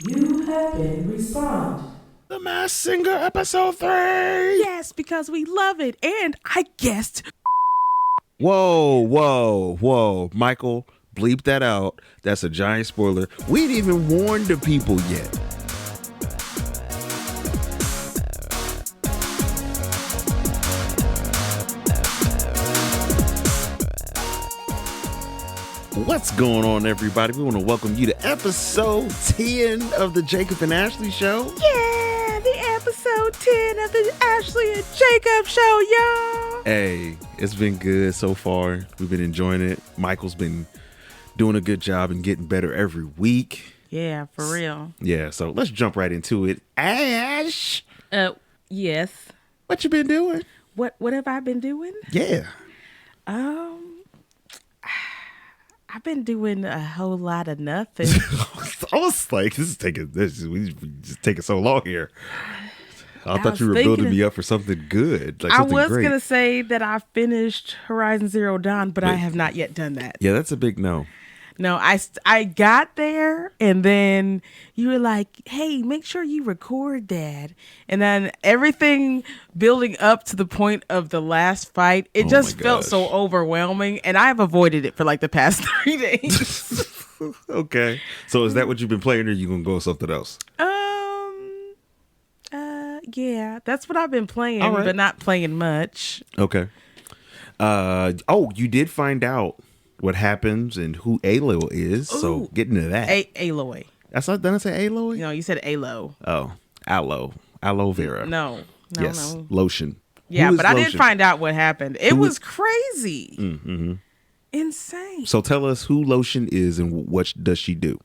You have been responded. The Masked Singer episode 3. Yes, because we love it. And I guessed. Whoa. Michael, bleep that out. That's a giant spoiler. We ain't even warned the people yet. What's going on, everybody? We want to welcome you to episode 10 of the Jacob and Ashley Show. Yeah, the episode 10 of the Ashley and Jacob Show, y'all. Hey, it's been good so far. We've been enjoying it. Michael's been doing a good job and getting better every week. Yeah, for real. Yeah, so let's jump right into it. Ash! Yes. What you been doing? What have I been doing? Yeah. I've been doing a whole lot of nothing. I was like, we just taking so long here. I thought was you were thinking building me up for something good. Like I something was great. going to say that I finished Horizon Zero Dawn, but I have not yet done that. Yeah, that's a big no. No, I got there, and then you were like, hey, make sure you record that. And then everything building up to the point of the last fight, it just felt so overwhelming, and I've avoided it for like the past 3 days. Okay. So is that what you've been playing, or you going to go with something else? Yeah, that's what I've been playing, All right. but not playing much. Okay. You did find out what happens and who Aloy is. Ooh. So get into that. Aloy. That's not, didn't I say Aloy? No, you said Alo. Oh, aloe vera. No, Yes, no. lotion. Yeah, Who is but I Lotion? did find out what happened. It Who was is- crazy. Mm-hmm. Insane. So tell us who Lotion is and what does she do?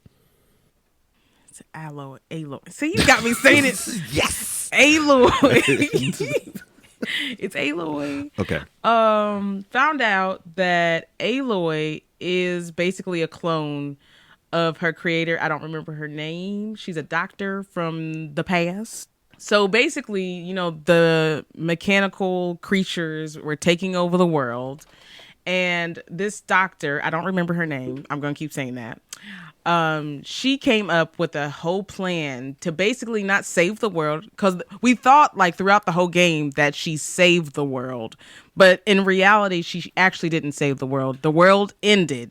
It's Aloy. See, you got me saying it. Yes. Aloy. It's Aloy. Okay. Found out that Aloy is basically a clone of her creator. I don't remember her name. She's a doctor from the past. So basically, you know, the mechanical creatures were taking over the world. And this doctor, I don't remember her name. I'm going to keep saying that. She came up with a whole plan to basically not save the world, because we thought like throughout the whole game that she saved the world, but in reality she actually didn't save the world. The world ended,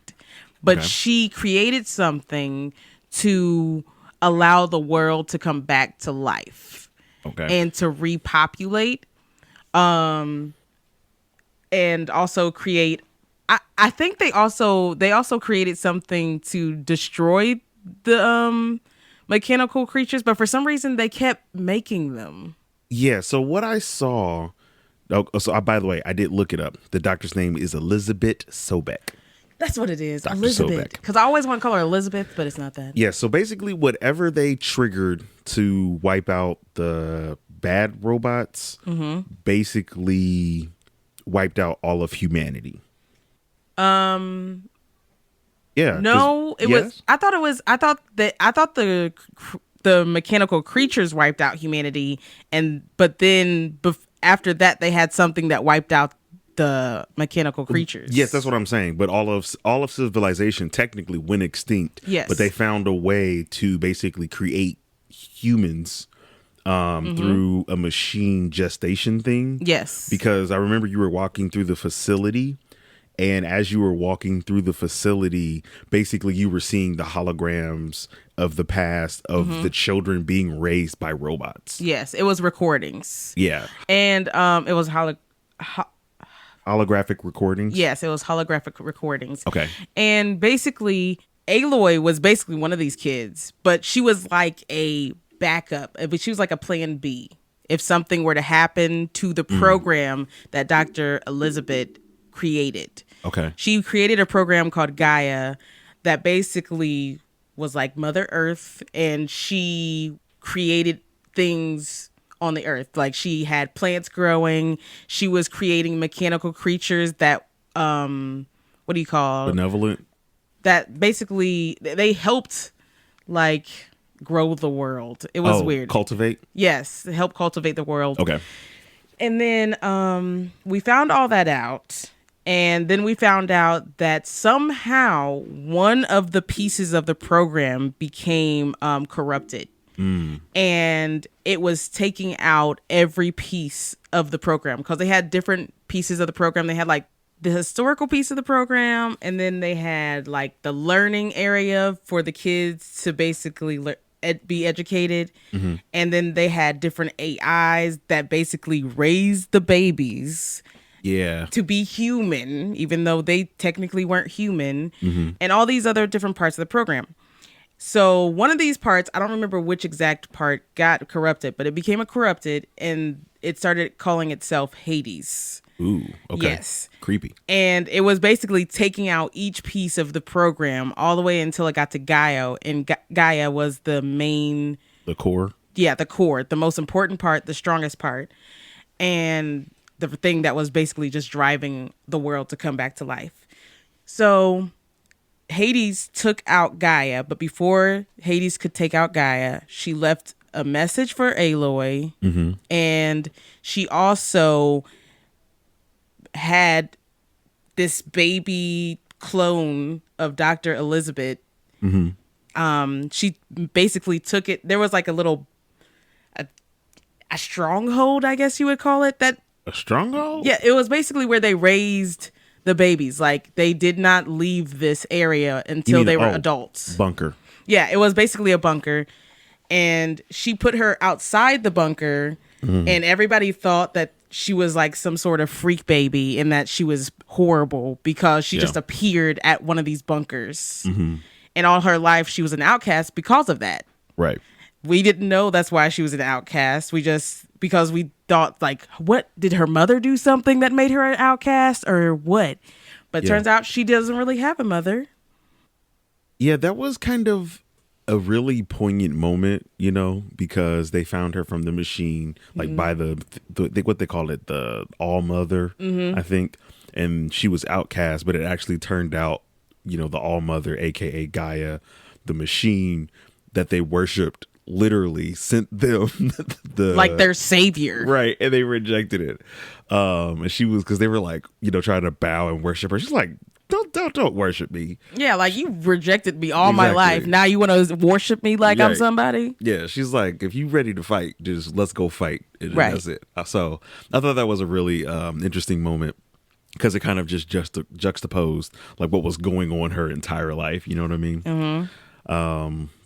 but Okay. she created something to allow the world to come back to life. Okay. And to repopulate, and also create. I think they also created something to destroy the mechanical creatures, but for some reason they kept making them. Yeah. So what I saw. By the way, I did look it up. The doctor's name is Elizabeth Sobek. That's what it is, Dr. Elizabeth. Sobek. Because I always want to call her Elizabeth, but it's not that. Yeah. So basically, whatever they triggered to wipe out the bad robots, basically wiped out all of humanity. Yeah. No, it was. I thought the mechanical creatures wiped out humanity, but then after that they had something that wiped out the mechanical creatures. Yes, that's what I'm saying. But all of civilization technically went extinct. Yes. But they found a way to basically create humans through a machine gestation thing. Yes. Because I remember you were walking through the facility, and as you were walking through the facility, basically you were seeing the holograms of the past of the children being raised by robots. Yes, it was recordings. Yeah. And it was Holographic recordings. Yes, it was holographic recordings. Okay. And basically, Aloy was basically one of these kids, but she was like a backup. But she was like a plan B if something were to happen to the program that Dr. Elizabeth created. Okay. She created a program called Gaia that basically was like Mother Earth, and she created things on the earth. Like she had plants growing. She was creating mechanical creatures that what do you call Benevolent. that basically they helped like grow the world. It was weird. Cultivate. Yes, help cultivate the world. Okay. And then we found all that out, And then we found out that somehow one of the pieces of the program became corrupted. And it was taking out every piece of the program because they had different pieces of the program. They had like the historical piece of the program, and then they had like the learning area for the kids to basically be educated. And then they had different AIs that basically raised the babies to be human, even though they technically weren't human, and all these other different parts of the program. So one of these parts, I don't remember which exact part got corrupted, but it became corrupted, and it started calling itself Hades. Ooh, okay. Yes. Creepy. And it was basically taking out each piece of the program all the way until it got to Gaia, and Gaia was the main... The core? Yeah, the core, the most important part, the strongest part, and the thing that was basically just driving the world to come back to life. So Hades took out Gaia, but before Hades could take out Gaia, she left a message for Aloy, and she also had this baby clone of Dr. Elizabeth. She basically took it. There was like a stronghold, I guess you would call it. A stronghold? Yeah, it was basically where they raised the babies. Like, they did not leave this area until they were adults. Bunker. Yeah, it was basically a bunker. And she put her outside the bunker, and everybody thought that she was like some sort of freak baby and that she was horrible because she just appeared at one of these bunkers. And all her life, she was an outcast because of that. Right. We didn't know that's why she was an outcast. Because we thought, like, what? Did her mother do something that made her an outcast or what? But turns out she doesn't really have a mother. Yeah, that was kind of a really poignant moment, you know, because they found her from the machine, like by the what they call it, the All Mother, I think. And she was outcast, but it actually turned out, you know, the All Mother, aka Gaia, the machine that they worshipped, literally sent them like their savior, right? And they rejected it. And she was, because they were like, you know, trying to bow and worship her. She's like, don't worship me. Yeah, like, you rejected me all my life. Now you want to worship me like I'm somebody? Yeah, she's like, if you ready to fight, just let's go fight. And that's it. So I thought that was a really interesting moment, because it kind of just juxtaposed like what was going on her entire life. You know what I mean?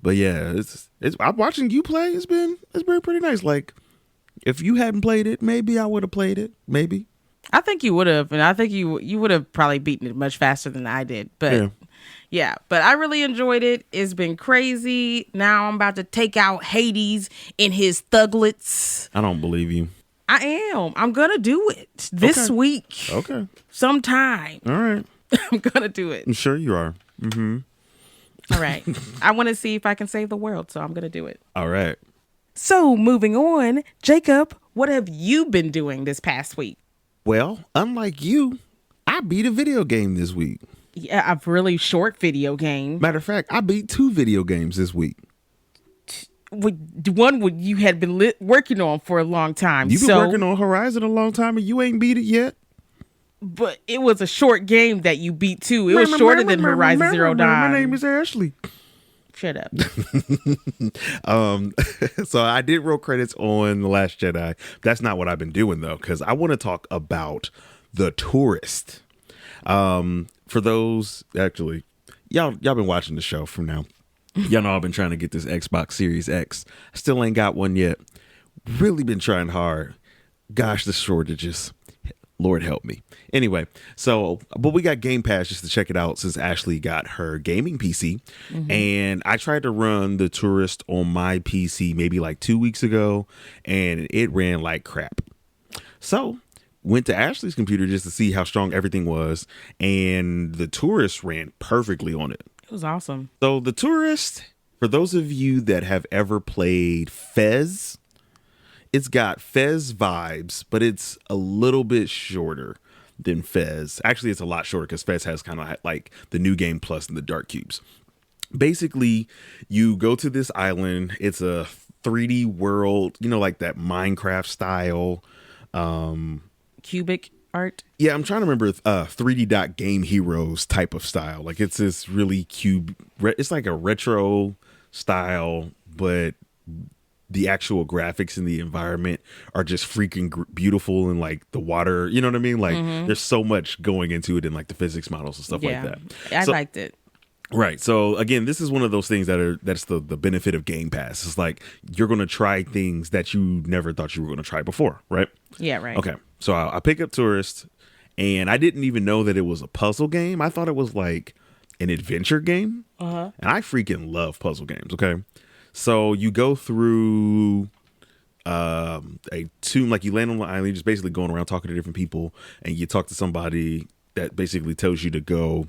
But yeah, it's I'm watching you play. It's been pretty nice. Like, if you hadn't played it, maybe I would have played it. Maybe. I think you would have, and I think you would have probably beaten it much faster than I did. But yeah, but I really enjoyed it. It's been crazy. Now I'm about to take out Hades in his thuglets. I don't believe you. I am. I'm gonna do it this week. Okay. Sometime. All right. I'm gonna do it. I'm sure you are. All right. I want to see if I can save the world, so I'm gonna do it. All right. So moving on, Jacob, what have you been doing this past week? Well, unlike you, I beat a video game this week. Yeah, a really short video game. Matter of fact, I beat 2 video games this week. One you had been working on for a long time. You've been working on Horizon a long time and you ain't beat it yet. But it was a short game that you beat too. It was shorter than Horizon Zero Dawn. My name is Ashley. Shut up. So I did roll credits on The Last Jedi. That's not what I've been doing though, because I want to talk about The Tourist. For those, actually, y'all been watching the show from now. Y'all know I've been trying to get this Xbox Series X. Still ain't got one yet. Really been trying hard. Gosh, the shortages. Lord help me. Anyway, but we got Game Pass just to check it out since Ashley got her gaming PC. And I tried to run The Tourist on my PC maybe like 2 weeks ago, and it ran like crap. So went to Ashley's computer just to see how strong everything was, and The Tourist ran perfectly on it. It was awesome. So The Tourist, for those of you that have ever played Fez, it's got Fez vibes, but it's a little bit shorter than Fez. Actually, it's a lot shorter because Fez has kind of like the New Game Plus and the Dark Cubes. Basically, you go to this island. It's a 3D world, you know, like that Minecraft style. Cubic. art. Yeah, I'm trying to remember 3D Dot Game Heroes type of style. Like it's this really cube. It's like a retro style, but the actual graphics and the environment are just freaking beautiful, and like the water, you know what I mean? Like there's so much going into it, and like the physics models and stuff like that. I liked it. Right. So again, this is one of those things that's the benefit of Game Pass. It's like you're going to try things that you never thought you were going to try before, right? Yeah, right. Okay. So I pick up Tourist, and I didn't even know that it was a puzzle game. I thought it was like an adventure game. And I freaking love puzzle games, okay? So you go through a tomb, like you land on the island, you're just basically going around talking to different people, and you talk to somebody that basically tells you to go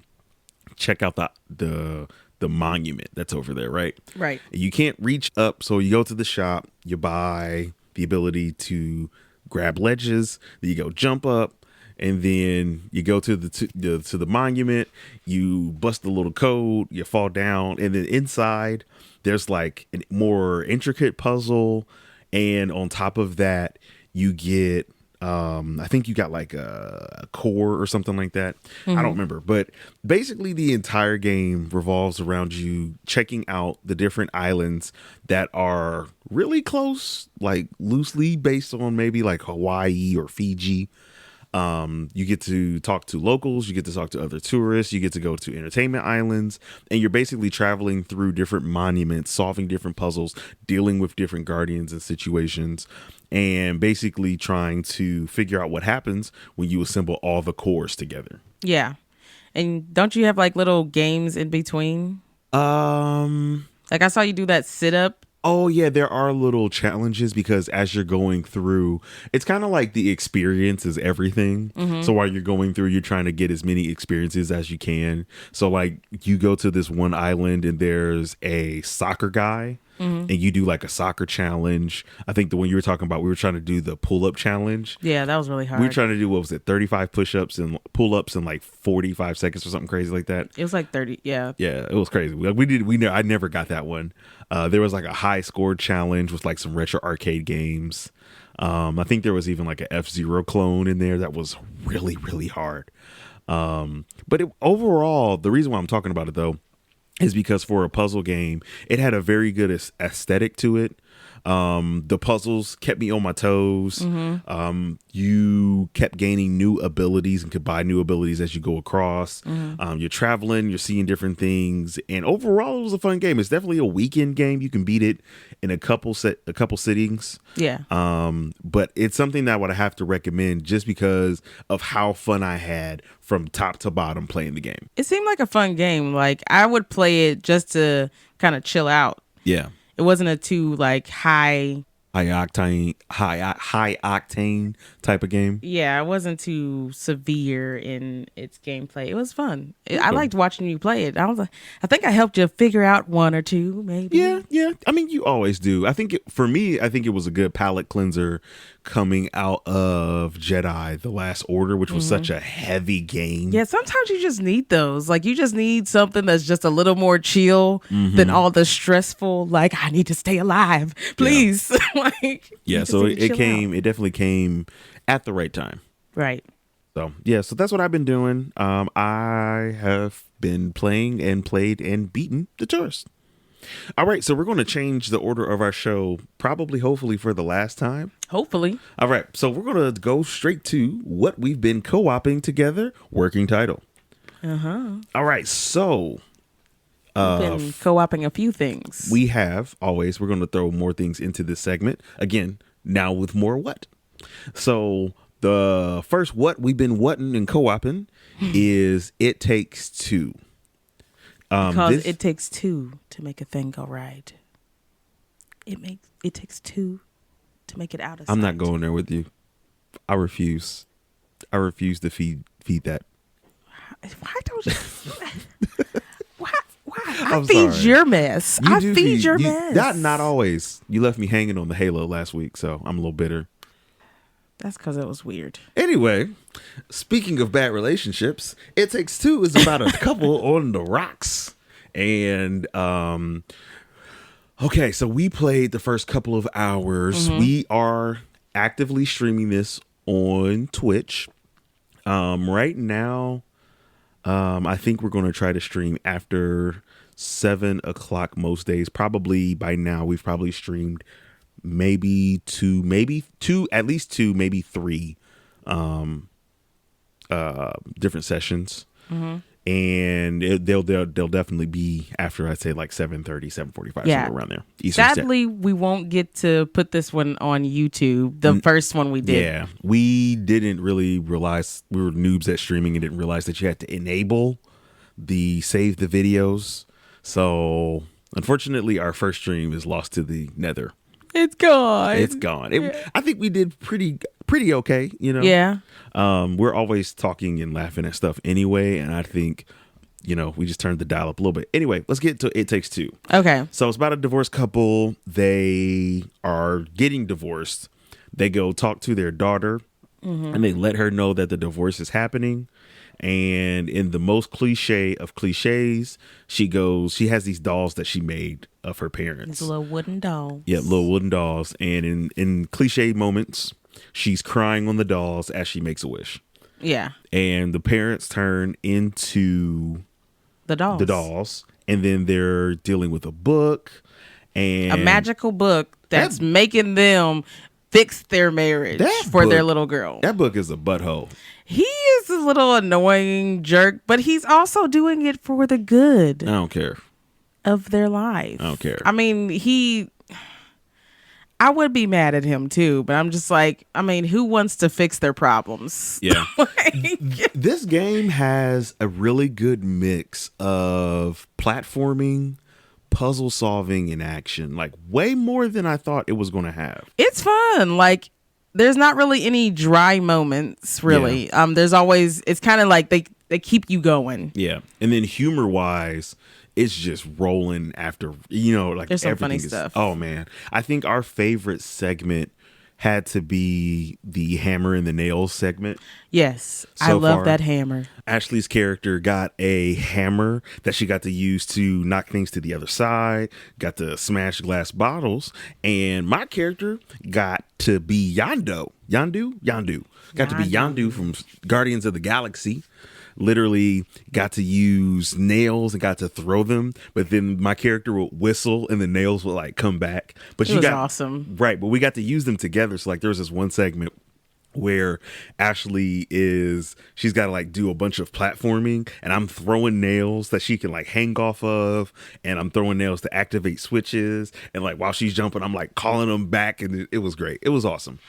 check out the monument that's over there, right? Right. You can't reach up, so you go to the shop, you buy the ability to grab ledges, then you go jump up, and then you go to the monument, you bust the little code, you fall down, and then inside there's like a more intricate puzzle, and on top of that you get I think you got like a core or something like that. I don't remember. But basically the entire game revolves around you checking out the different islands that are really close, like loosely based on maybe like Hawaii or Fiji. You get to talk to locals, you get to talk to other tourists, you get to go to entertainment islands, and you're basically traveling through different monuments, solving different puzzles, dealing with different guardians and situations, and basically trying to figure out what happens when you assemble all the cores together. Yeah. And don't you have like little games in between? Like I saw you do that sit up. Oh, yeah, there are little challenges because as you're going through, it's kind of like the experience is everything. So while you're going through, you're trying to get as many experiences as you can. So like you go to this one island and there's a soccer guy. And you do like a soccer challenge. I think the one you were talking about, we were trying to do the pull-up challenge. Yeah, that was really hard. We were trying to do, what was it, 35 push-ups and pull-ups in like 45 seconds or something crazy like that. It was like 30, yeah. Yeah, it was crazy. I never got that one. There was like a high score challenge with like some retro arcade games. I think there was even like an F-Zero clone in there that was really, really hard. But overall, the reason why I'm talking about it though, is because for a puzzle game, it had a very good aesthetic to it. The puzzles kept me on my toes. You kept gaining new abilities and could buy new abilities as you go across. You're traveling, you're seeing different things, and overall, it was a fun game. It's definitely a weekend game. You can beat it in a couple sittings. Yeah. But it's something that I would have to recommend just because of how fun I had from top to bottom playing the game. It seemed like a fun game. Like I would play it just to kind of chill out. Yeah. It wasn't a too like high octane type of game. Yeah, it wasn't too severe in its gameplay. It was fun. I liked watching you play it. I think I helped you figure out one or two, maybe. Yeah. I mean, you always do. I think for me, it was a good palate cleanser coming out of Jedi: The Last Order, which was such a heavy game. Yeah, sometimes you just need those. Like you just need something that's just a little more chill than all the stressful. Like I need to stay alive, please. Yeah. So it definitely came at the right time. Right. So yeah, so that's what I've been doing. I have been playing and played and beaten The Tourist. All right, so we're going to change the order of our show, hopefully for the last time. Hopefully. All right, so we're going to go straight to what we've been co-oping together, working title. All right, so we've been co-oping a few things. We have always. We're going to throw more things into this segment again. Now with more what? So the first what we've been whatting and co-oping is It Takes Two. Because it takes two to make a thing go right. It takes two to make it out of sight. I'm not going there with you. I refuse to feed that. Why don't you? Why? I'm I feed sorry. your mess. I feed your mess. Not always. You left me hanging on the Halo last week, so I'm a little bitter. That's because it was weird. Anyway, speaking of bad relationships, It Takes Two is about a couple on the rocks. And okay, so we played the first couple of hours. We are actively streaming this on Twitch. Right now, I think we're going to try to stream after 7 o'clock most days. Probably by now, we've probably streamed maybe at least two, maybe three different sessions. And they'll definitely be after, I'd say, like 7:30, 7:45, Yeah. somewhere around there. Eastern Sadly, we won't get to put this one on YouTube. The first one we did. Yeah, we didn't really realize, we were noobs at streaming and didn't realize that you had to enable the save the videos. So unfortunately, our first stream is lost to the nether. It's gone. It's gone. I think we did pretty okay, you know? Yeah. We're always talking and laughing at stuff anyway. And I think, we just turned the dial up a little bit. Anyway, let's get to It Takes Two. Okay. So it's about a divorced couple. They are getting divorced. They go talk to their daughter and they let her know that the divorce is happening. And in the most cliche of cliches, she has these dolls that she made of her parents. These little wooden dolls. Yeah, little wooden dolls. And in cliche moments, she's crying on the dolls as she makes a wish. Yeah. And the parents turn into the dolls. And then they're dealing with a book. And a magical book that's making them fix their marriage for their little girl. That book is a butthole. He is a little annoying jerk, but he's also doing it for the good. I don't care. Of their life. I don't care. I mean, I would be mad at him too, but I'm just like, who wants to fix their problems? Yeah. This game has a really good mix of platforming, puzzle solving, and action. Like way more than I thought it was going to have. It's fun. Like, there's not really any dry moments, really. Yeah. There's always, it's kind of like they keep you going. Yeah. And then humor wise, it's just rolling after, like there's some funny stuff. Oh man. I think our favorite segment had to be the hammer and the nails segment. Yes. I love that hammer. Ashley's character got a hammer that she got to use to knock things to the other side, got to smash glass bottles, and my character got to be Yondu. Got to be Yondu from Guardians of the Galaxy. Literally got to use nails and got to throw them, but then my character would whistle and the nails would like come back. But it was awesome, right? But we got to use them together. So like there was this one segment where she's got to like do a bunch of platforming, and I'm throwing nails that she can like hang off of, and I'm throwing nails to activate switches, and like while she's jumping, I'm like calling them back, and it was great. It was awesome.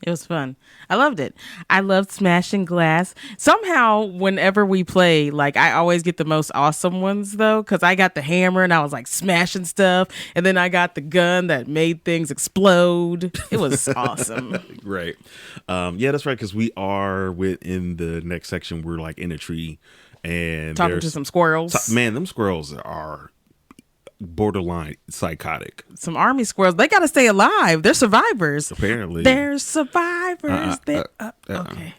It was fun. I loved it. I loved smashing glass. Somehow, whenever we play, like I always get the most awesome ones though, because I got the hammer and I was like smashing stuff, and then I got the gun that made things explode. It was awesome. Right. Yeah, that's right. Because we are in the next section. We're like in a tree and talking to some squirrels. Man, them squirrels are borderline psychotic. Some army squirrels. They got to stay alive. They're survivors. Apparently, they're survivors. Okay.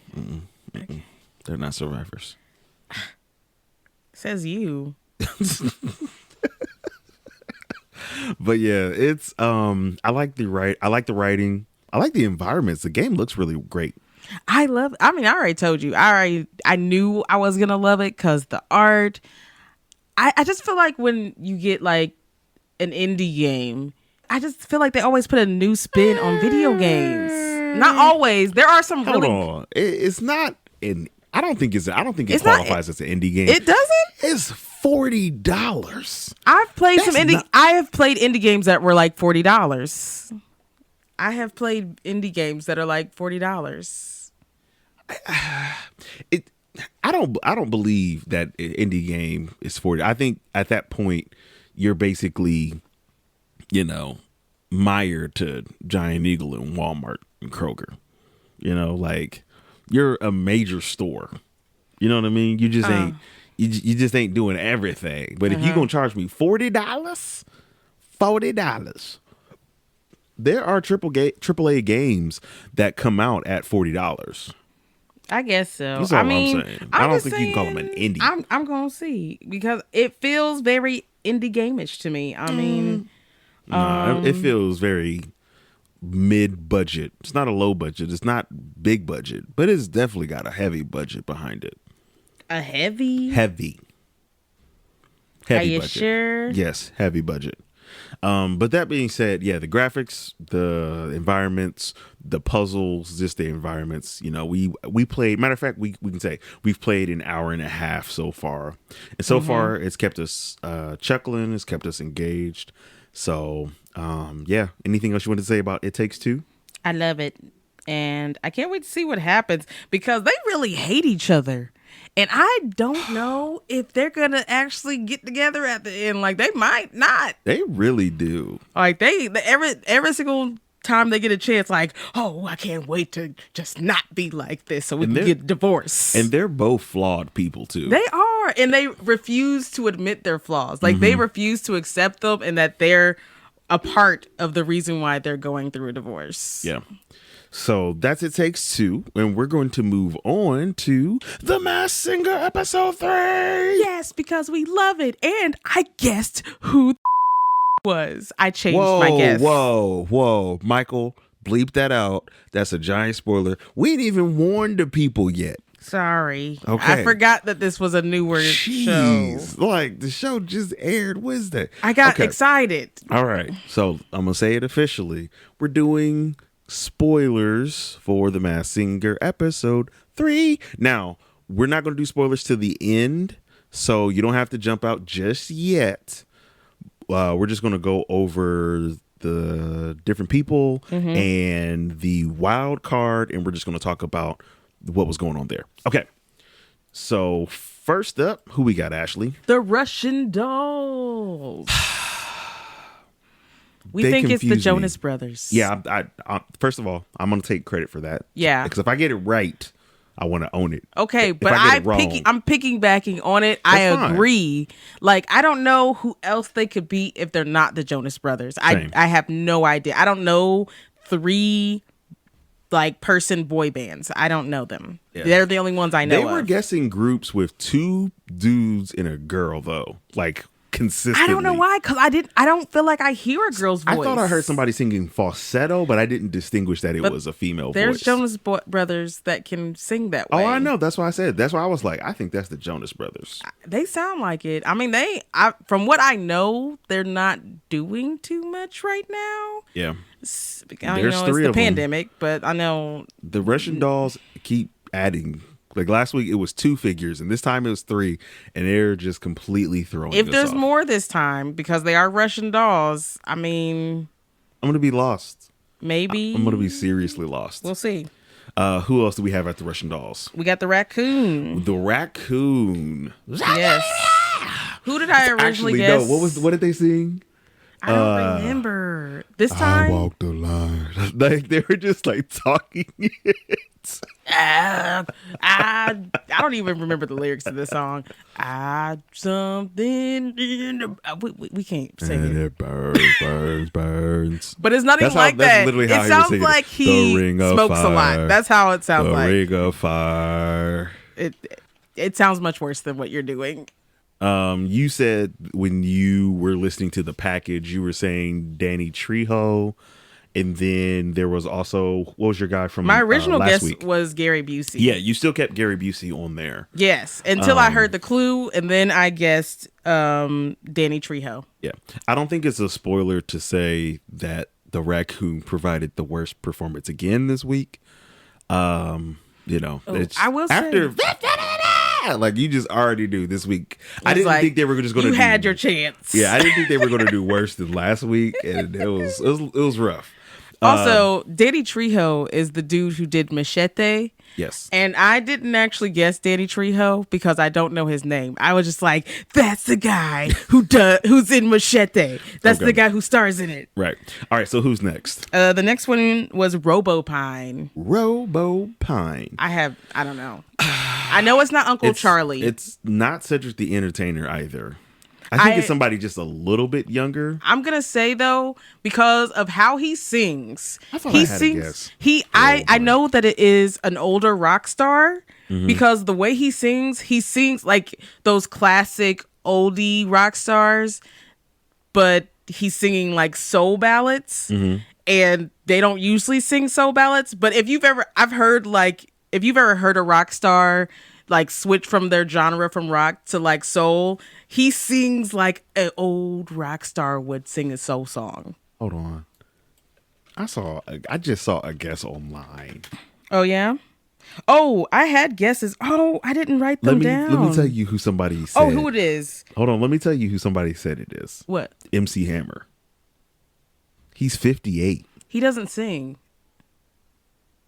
They're not survivors. Says you. But yeah, it's I like the writing. I like the environments. The game looks really great. I already told you. I knew I was gonna love it because the art. I just feel like when you get like an indie game, I just feel like they always put a new spin on video games. Not always. There are some Hold on. It's not in. I don't think it qualifies as an indie game. It doesn't? It's $40. I've played I have played indie games that were like $40. I have played indie games that are like $40. I don't believe that an indie game is 40. I think at that point you're basically, mired to Giant Eagle and Walmart and Kroger. Like you're a major store. You know what I mean? You just ain't you just ain't doing everything. But if you're gonna charge me $40, there are AAA games that come out at $40. I guess so. That's all I'm saying. I don't think you can call them an indie. I'm gonna see because it feels very indie game-ish to me. I mean, it feels very mid-budget. It's not a low budget. It's not big budget, but it's definitely got a heavy budget behind it. A heavy? Heavy Are you budget. sure? Yes, heavy budget. But that being said, yeah, the graphics, the environments, the puzzles, just the environments, you know, we played, matter of fact, we can say we've played an hour and a half so far. And so far it's kept us chuckling, it's kept us engaged. So, yeah, anything else you want to say about It Takes Two? I love it. And I can't wait to see what happens because they really hate each other. And I don't know if they're going to actually get together at the end. Like, they might not. They really do. Like, every single time they get a chance, like, oh, I can't wait to just not be like this so we can get divorced. And they're both flawed people, too. They are. And they refuse to admit their flaws. Like, they refuse to accept them and that they're a part of the reason why they're going through a divorce. Yeah. So that's It Takes Two, and we're going to move on to The Masked Singer episode 3. Yes, because we love it. And I guessed who was. I changed my guess. Whoa. Michael, bleep that out. That's a giant spoiler. We ain't even warned the people yet. Sorry. Okay. I forgot that this was a newer show. Jeez. Like, the show just aired Wednesday. I got excited. All right. So I'm going to say it officially. We're doing spoilers for The Masked Singer episode 3. Now, we're not going to do spoilers to the end, so you don't have to jump out just yet. We're just going to go over the different people and the wild card, and we're just going to talk about what was going on there. Okay. So first up, who we got, Ashley? The Russian dolls. We They think it's the confuse me. Jonas Brothers. Yeah, I first of all, I'm going to take credit for that. Yeah. Because if I get it right, I want to own it. Okay, If but I get it wrong, I'm piggybacking on it. I That's fine. agree. Like, I don't know who else they could be if they're not the Jonas Brothers. Same. I have no idea. I don't know 3 like person boy bands. I don't know them. Yeah. They're the only ones I know They were of. guessing groups with 2 dudes and a girl, though. Like, consistently. I don't know why, because I don't feel like I hear a girl's voice. I thought I heard somebody singing falsetto, but I didn't distinguish that it was a female There's voice. Jonas Brothers that can sing that way. Oh, I know. That's why I said. That's why I was like, I think that's the Jonas Brothers. They sound like it. I mean, from what I know, they're not doing too much right now. Yeah. There's There's 3 it's the of them. pandemic, but I know The Russian dolls keep adding. Like last week, it was 2 figures, and this time it was 3, and they're just completely throwing if us there's off. more this time because they are Russian dolls. I mean, I'm going to be lost. maybe I'm going to be seriously lost. We'll see. Who else do we have at the Russian dolls? We got the raccoon. The raccoon. Yes. Who did I originally Actually, guess? no. What did they sing? I don't remember. This time, I walked the line. Like they were just like talking it. I don't even remember the lyrics to this song. Something in the, we can't sing And it. it burns. But it's not even like that's that. literally It how he was sounds singing like it. he The Ring of smokes a lot. Fire. That's how it sounds The like. Ring of Fire. It sounds much worse than what you're doing. You said when you were listening to the package, you were saying Danny Trejo, and then there was also, what was your guy from My original last guess week? was Gary Busey. Yeah, you still kept Gary Busey on there. Yes, until I heard the clue, and then I guessed Danny Trejo. Yeah, I don't think it's a spoiler to say that the raccoon provided the worst performance again this week. It's I will say- after like you just already do this week. I It's didn't like, think they were just going to. You had your chance. Yeah, I didn't think they were going to do worse than last week, and it was rough. Also, Danny Trejo is the dude who did Machete. Yes. And I didn't actually guess Danny Trejo because I don't know his name. I was just like, that's the guy who's in Machete. That's Okay. the guy who stars in it. Right. All right. So who's next? The next one was Robopine. Robo Pine. I don't know. I know it's not Uncle Charlie. It's not Cedric the Entertainer either. I think it's somebody just a little bit younger. I'm gonna say though, because of how he sings, I thought he I had a sings. guess. I know that it is an older rock star because the way he sings like those classic oldie rock stars, but he's singing like soul ballads, and they don't usually sing soul ballads, but if you've ever heard a rock star like switch from their genre from rock to like soul, he sings like an old rock star would sing a soul song. Hold on. I just saw a guess online. Oh yeah? Oh, I had guesses. Oh, I didn't write them down. Let me tell you who somebody said. Oh, who it is. Hold on, let me tell you who somebody said it is. What? MC Hammer. He's 58. He doesn't sing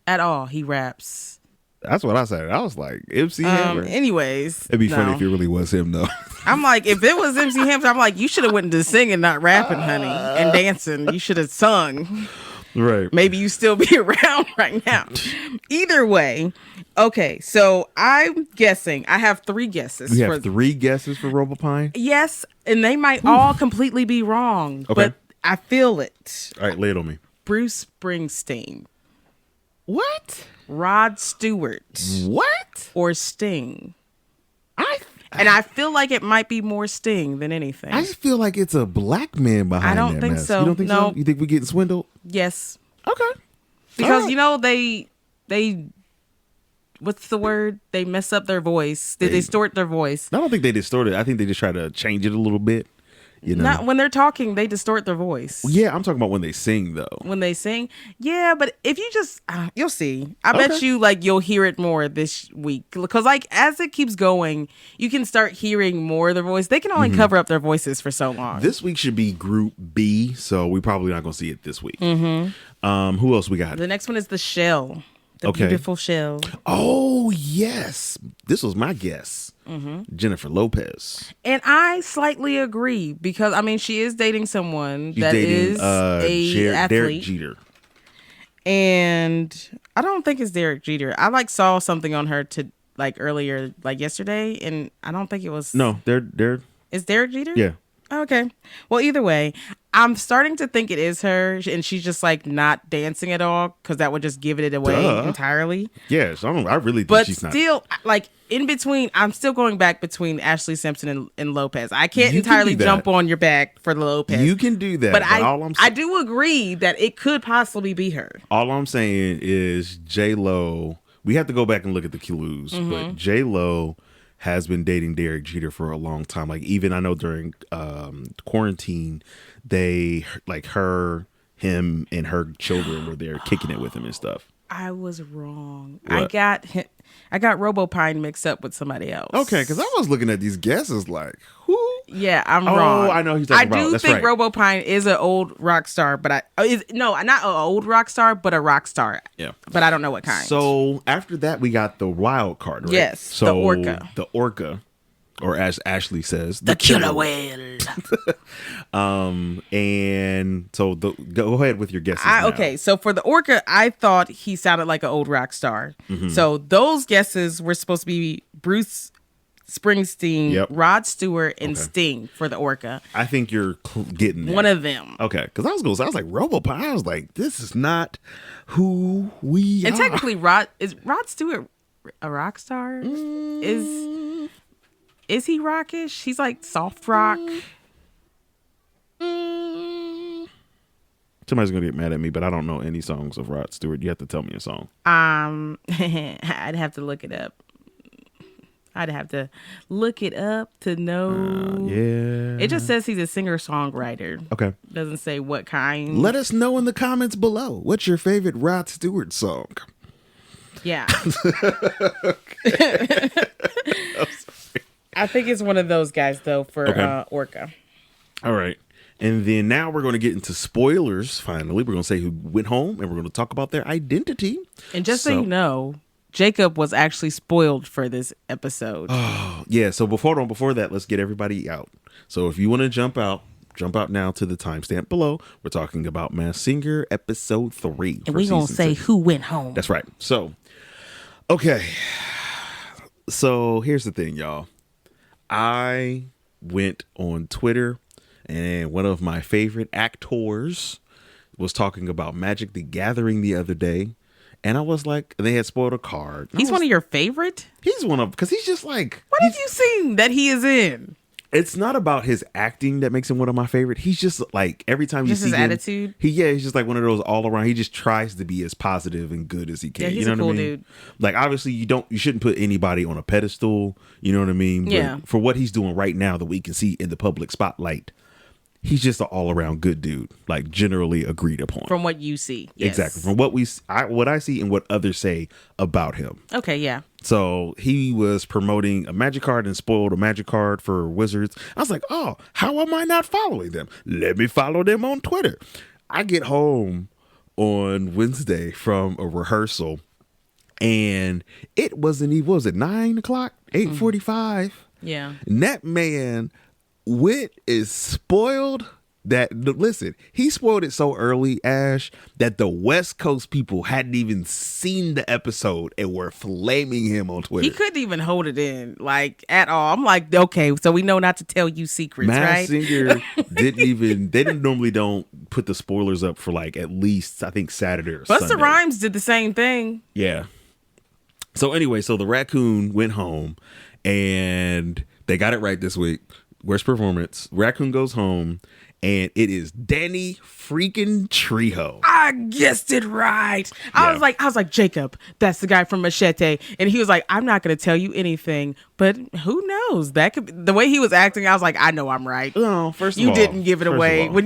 at all. He raps. That's what I said. I was like, MC Hammer. Anyways. It'd be funny if it really was him, though. I'm like, if it was MC Hammer, I'm like, you should have went into singing, not rapping, honey, and dancing. You should have sung. Right. Maybe you still be around right now. Either way. Okay, so I'm guessing. I have 3 guesses. You have 3 guesses for Robopine? Yes, and they might all completely be wrong. Okay. But I feel it. All right, lay it on me. Bruce Springsteen. What? Rod Stewart. What? Or Sting. And I feel like it might be more Sting than anything. I just feel like it's a black man behind that. I don't think mess. so. You don't think No. so? You think we're getting swindled? Yes. Okay. Because, All right. they what's the word? They mess up their voice. They distort their voice. I don't think they distort it. I think they just try to change it a little bit. You know? Not when they're talking, they distort their voice. Yeah, I'm talking about when they sing, though. When they sing, yeah, but if you just, you'll see. I bet you, like, you'll hear it more this week. Because, like, as it keeps going, you can start hearing more of their voice. They can only cover up their voices for so long. This week should be Group B, so we're probably not going to see it this week. Mm-hmm. Who else we got? The next one is the Shell. The beautiful Shell. Oh, yes. This was my guess. Jennifer Lopez. And I slightly agree because, I mean, she is dating someone She's that dating, is a athlete. Derek Jeter. And I don't think it's Derek Jeter. I saw something on her earlier, yesterday, and I don't think it was. No, they're. Is Derek Jeter? Yeah. Okay. Well, either way, I'm starting to think it is her, and she's just not dancing at all because that would just give it away entirely. Yeah, so I really think But she's not. still, in between, I'm still going back between Ashley Simpson and Lopez. I can't You can entirely do that. jump on your back for the Lopez. You can do that, but but I do agree that it could possibly be her. All I'm saying is J-Lo. We have to go back and look at the clues, but J-Lo has been dating Derek Jeter for a long time. Like, even I know during quarantine, they him and her children were there kicking it with him and stuff. I was wrong. What? I got Robopine mixed up with somebody else. Okay, because I was looking at these guesses like, who? Yeah, I'm wrong. I know who you're talking about. I do That's think right. Robopine is an old rock star, but not an old rock star, but a rock star. Yeah. But I don't know what kind. So after that, we got the wild card, right? Yes, so the orca. The orca, or as Ashley says, the killer whale. And so go ahead with your guesses. Now. Okay, so for the orca, I thought he sounded like an old rock star. So those guesses were supposed to be Bruce Springsteen, Rod Stewart, and Sting for the orca. I think you're getting there. One of them. Okay, because I was like Robopine. I was like, this is not who we And are. technically, Rod Stewart a rock star? Is he rockish? He's like soft rock. Somebody's gonna get mad at me, but I don't know any songs of Rod Stewart. You have to tell me a song. I'd have to look it up. I'd have to look it up to know. Yeah. It just says he's a singer-songwriter. Okay. Doesn't say what kind. Let us know in the comments below. What's your favorite Rod Stewart song? Yeah. I think it's one of those guys, though, for Orca. All right. And then now we're going to get into spoilers, finally. We're going to say who went home, and we're going to talk about their identity. And just so you know, Jacob was actually spoiled for this episode. Oh, yeah. So before that, let's get everybody out. So if you want to jump out now to the timestamp below. We're talking about Masked Singer episode 3. And we're going to say who went home. That's right. So, okay. So here's the thing, y'all. I went on Twitter, and one of my favorite actors was talking about Magic the Gathering the other day. And I was like, they had spoiled a card. He's one of your favorite? He's one of, because he's just like. What have you seen that he is in? It's not about his acting that makes him one of my favorite. He's just like every time you Just see his him, attitude? he's just like one of those all around. He just tries to be as positive and good as he can. Yeah, he's you know a what cool I mean? dude. Like obviously you shouldn't put anybody on a pedestal. You know what I mean? Yeah. But for what he's doing right now that we can see in the public spotlight, he's just an all around good dude. Like generally agreed upon. From what you see. Yes. Exactly. From what I see and what others say about him. Okay, yeah. So he was promoting a magic card and spoiled a magic card for Wizards. I was like, oh, how am I not following them? Let me follow them on Twitter. I get home on Wednesday from a rehearsal and it wasn't even, what was it, 9 o'clock, 8:45? Yeah. And that man wit is spoiled. That listen, he spoiled it so early, Ash, that the West Coast people hadn't even seen the episode and were flaming him on Twitter. He couldn't even hold it in, like, at all. I'm like, okay, so we know not to tell you secrets, Masked right? Singer they normally don't put the spoilers up for like at least I think Saturday or Busta Sunday. Rhymes did the same thing. Yeah. So anyway, so the raccoon went home and they got it right this week. Worst performance. Raccoon goes home. And it is Danny freaking Trejo. I guessed it right. I was like, Jacob, that's the guy from Machete. And he was like, I'm not going to tell you anything, but who knows? That could be, the way he was acting. I was like, I know I'm right. No, first of you all, didn't give it away when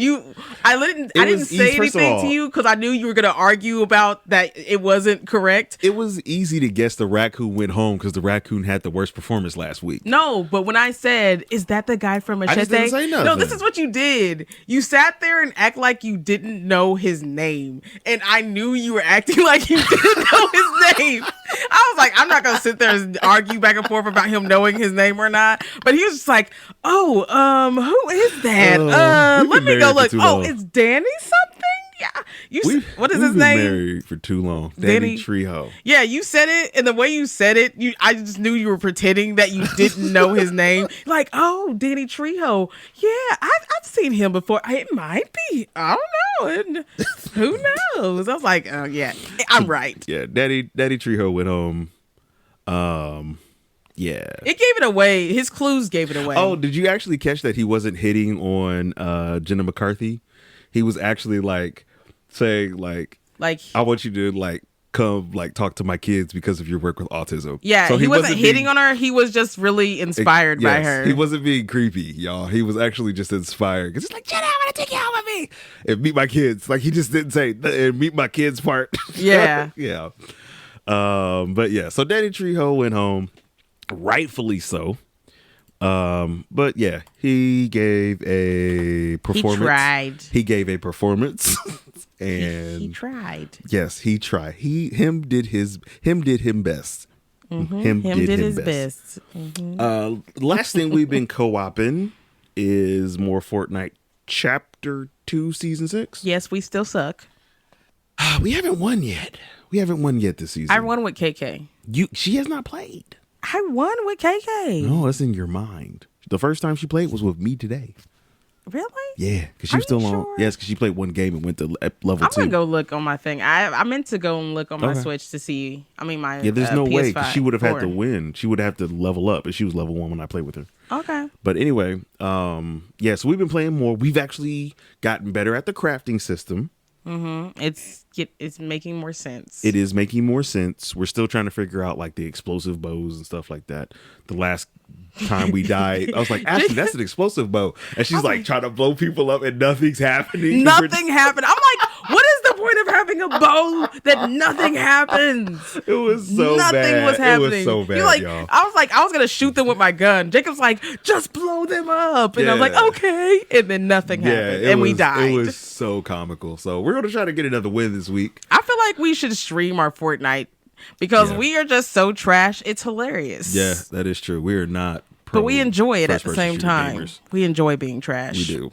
I didn't say anything to you because I knew you were going to argue about that it wasn't correct. It was easy to guess the raccoon went home because the raccoon had the worst performance last week. No, but when I said, is that the guy from Machete? I just didn't say nothing. No, this is what you did. You sat there and act like you didn't know his name. And I knew you were acting like you didn't know his name. I was like, I'm not going to sit there and argue back and forth about him knowing his name or not. But he was just like, who is that? Let me go look. Oh, it's Danny something? Yeah. What is his been name? Married for too long. Danny Trejo. Yeah, you said it, and the way you said it, I just knew you were pretending that you didn't know his name. Like, oh, Danny Trejo. Yeah, I've seen him before. It might be. I don't know. Who knows? I was like, oh yeah, I'm right. Yeah, Daddy Trejo went home. Yeah. It gave it away. His clues gave it away. Oh, did you actually catch that he wasn't hitting on Jenna McCarthy? He was actually like saying like I want you to like come like talk to my kids because of your work with autism. Yeah, so he wasn't hitting on her. He was just really inspired by her. He wasn't being creepy, y'all. He was actually just inspired because he's like, Jenna, I want to take you home with me and meet my kids. Like he just didn't say and meet my kids part. Yeah, yeah. But yeah, so Danny Trejo went home, rightfully so. But yeah, he gave a performance. He tried. He gave a performance, and he tried. Yes, he tried. Him did him best. Mm-hmm. Him did his best. Mm-hmm. Last thing we've been co-oping is more Fortnite Chapter 2 Season 6. Yes, we still suck. We haven't won yet. We haven't won yet this season. I won with KK. She has not played. I won with KK. No, that's in your mind. The first time she played was with me today. Really? Yeah, because she was still on. Sure? Yes, because she played one game and went to level 2. I'm gonna go look on my thing. I meant to go and look on my Switch to see. I mean, my there's no way because she would have had to PS4. win. She would have to level up, and she was level 1 when I played with her. Okay. But anyway, yeah. So we've been playing more. We've actually gotten better at the crafting system. Mm-hmm. It's making more sense. It is making more sense. We're still trying to figure out like the explosive bows and stuff like that. The last time we died, I was like, Ashley, that's an explosive bow. And she's like trying to blow people up and nothing's happening. Nothing happened. I'm like, what is the point of having a bow that nothing happens? It was so bad. Nothing was happening. It was so bad, You're like, y'all. I was going to shoot them with my gun. Jacob's like, just blow them up. And I was like, okay. And then nothing happened. And we died. It was so comical. So we're going to try to get another win this week. I feel like we should stream our Fortnite because we are just so trash. It's hilarious. Yeah, that is true. We are not but we enjoy it at the first-person same shooter time. gamers. We enjoy being trash. We do.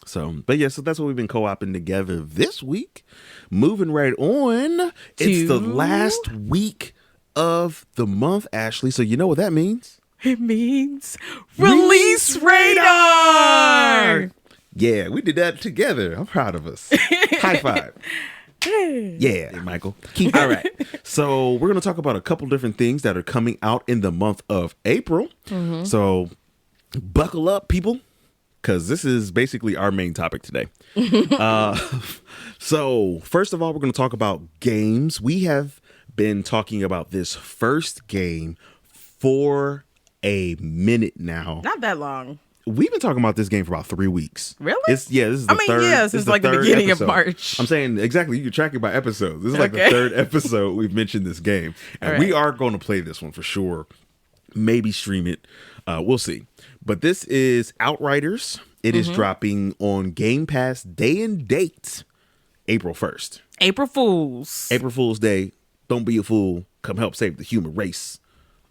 So, but yeah, so that's what we've been co-oping together this week. Moving right on. It's the last week of the month, Ashley. So you know what that means? It means Release Radar! Yeah, we did that together. I'm proud of us. High five. Yeah, Michael. All right. So we're going to talk about a couple different things that are coming out in the month of April. Mm-hmm. So buckle up, people, because this is basically our main topic today. So first of all, we're going to talk about games. We have been talking about this first game for a minute now. Not that long. We've been talking about this game for about 3 weeks. Really? This is the third. Yeah, since like the beginning episode. of March. I'm saying exactly. You can track it by episodes. This is like the third episode we've mentioned this game, and we are going to play this one for sure. Maybe stream it. We'll see. But this is Outriders. It is dropping on Game Pass day and date, April 1st. April Fool's Day. Don't be a fool. Come help save the human race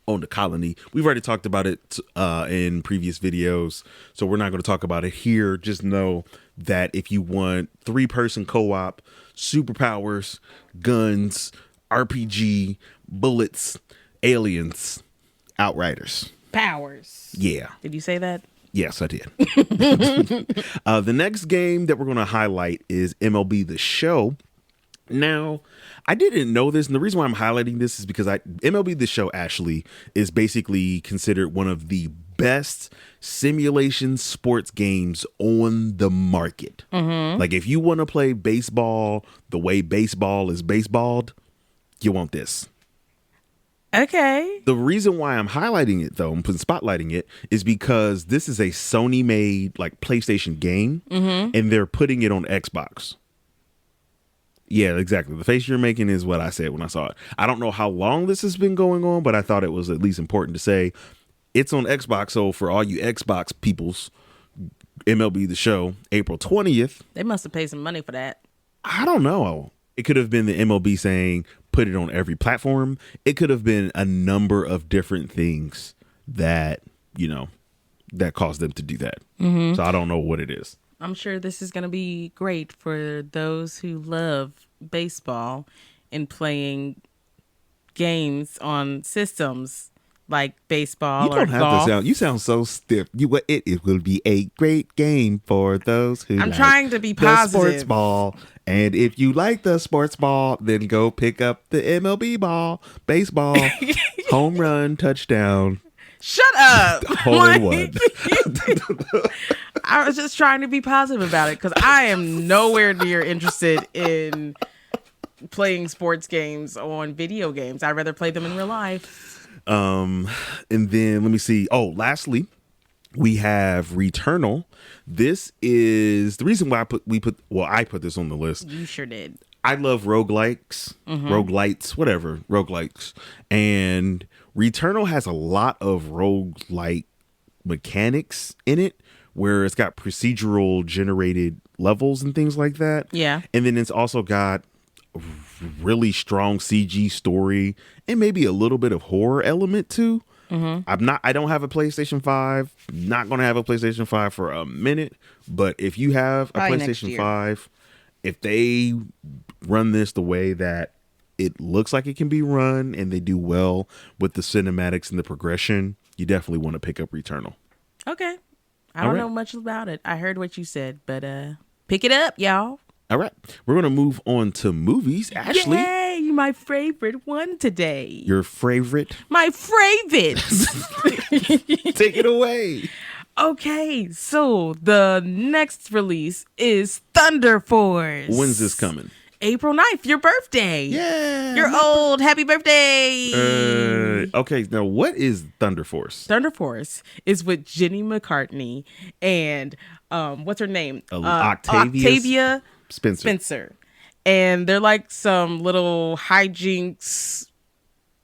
on the colony. We've already talked about it in previous videos, so we're not going to talk about it here. Just know that if you want 3-person co-op, superpowers, guns, RPG, bullets, aliens, Outriders. Powers. Yeah. Did you say that? Yes, I did. The next game that we're going to highlight is MLB The Show. Now, I didn't know this, and the reason why I'm highlighting this is because MLB The Show actually is basically considered one of the best simulation sports games on the market. Like, if you want to play baseball the way baseball is baseballed, you want this. Okay. The reason why I'm highlighting it, though, I'm spotlighting it, is because this is a Sony-made, like, PlayStation game, and they're putting it on Xbox. Yeah, exactly. The face you're making is what I said when I saw it. I don't know how long this has been going on, but I thought it was at least important to say it's on Xbox. So for all you Xbox peoples, MLB The Show, April 20th. They must have paid some money for that. I don't know. It could have been the MLB saying put it on every platform. It could have been a number of different things that, that caused them to do that. So I don't know what it is. I'm sure this is going to be great for those who love baseball and playing games on systems like baseball You don't or have golf. to sound. You sound so stiff. It will be a great game for those who. I'm like trying to be the positive. sports ball, and if you like the sports ball, then go pick up the MLB ball, baseball, home run, touchdown. Shut up. Hole in one. I was just trying to be positive about it because I am nowhere near interested in playing sports games on video games. I'd rather play them in real life. And then let me see. Oh, lastly, we have Returnal. This is the reason why I put this on the list. You sure did. I love roguelikes, roguelites, whatever, roguelikes. And Returnal has a lot of roguelike mechanics in it where it's got procedural generated levels and things like that. Yeah. And then it's also got really strong CG story and maybe a little bit of horror element too. I don't have a PlayStation 5, not going to have a PlayStation 5 for a minute, but if you have Probably a next PlayStation year. 5, if they run this the way that it looks like it can be run and they do well with the cinematics and the progression, you definitely want to pick up Returnal. Okay. I don't know much about it. I heard what you said, but pick it up, y'all. All right. We're going to move on to movies. Ashley, Yay, my favorite one today. your favorite? My favorite. Take it away. Okay, so the next release is Thunder Force. When's this coming? April 9th, your birthday. Yeah. You're old. Happy birthday. Okay, now what is Thunder Force? Thunder Force is with Jenny McCartney and what's her name? Octavia Spencer. And they're like some little hijinks